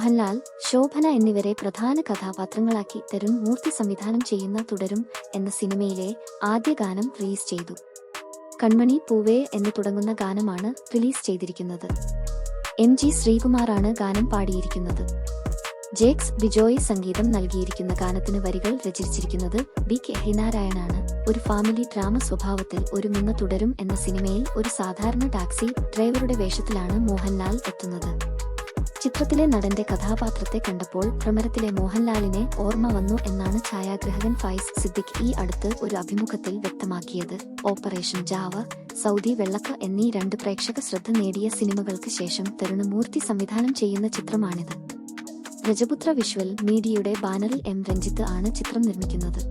മോഹൻലാൽ, ശോഭന എന്നിവരെ പ്രധാന കഥാപാത്രങ്ങളാക്കി തരുൺ മൂർത്തി സംവിധാനം ചെയ്യുന്ന തുടരും എന്ന സിനിമയിലെ ആദ്യ ഗാനം റിലീസ് ചെയ്തു. കൺമണി പൂവേ എന്ന് തുടങ്ങുന്ന ഗാനമാണ് റിലീസ് ചെയ്തിരിക്കുന്നത്. MG ശ്രീകുമാറാണ് ഗാനം പാടിയിരിക്കുന്നത്. ജേക്സ് ബിജോയ് സംഗീതം നൽകിയിരിക്കുന്ന ഗാനത്തിന് വരികൾ രചിച്ചിരിക്കുന്നത് BK ഹരിനാരായണാണ്. ഒരു ഫാമിലി ഡ്രാമ സ്വഭാവത്തിൽ ഒരുങ്ങുന്ന തുടരും എന്ന സിനിമയിൽ ഒരു സാധാരണ ടാക്സി ഡ്രൈവറുടെ വേഷത്തിലാണ് മോഹൻലാൽ എത്തുന്നത്. ചിത്രത്തിലെ നടന്റെ കഥാപാത്രത്തെ കണ്ടപ്പോൾ ഭ്രമരത്തിലെ മോഹൻലാലിനെ ഓർമ്മ വന്നു എന്നാണ് ഛായാഗ്രാഹകൻ ഫൈസ് സിദ്ദിഖ് ഈ അടുത്ത് ഒരു അഭിമുഖത്തിൽ വ്യക്തമാക്കിയത്. ഓപ്പറേഷൻ ജാവ, സൗദി വെള്ളക്ക എന്നീ 2 പ്രേക്ഷക ശ്രദ്ധ നേടിയ സിനിമകൾക്ക് ശേഷം തരുൺ മൂർത്തി സംവിധാനം ചെയ്യുന്ന ചിത്രമാണിത്. രജപുത്ര വിഷ്വൽ മീഡിയയുടെ ബാനറിൽ M രഞ്ജിത്ത് ആണ് ചിത്രം നിർമ്മിക്കുന്നത്.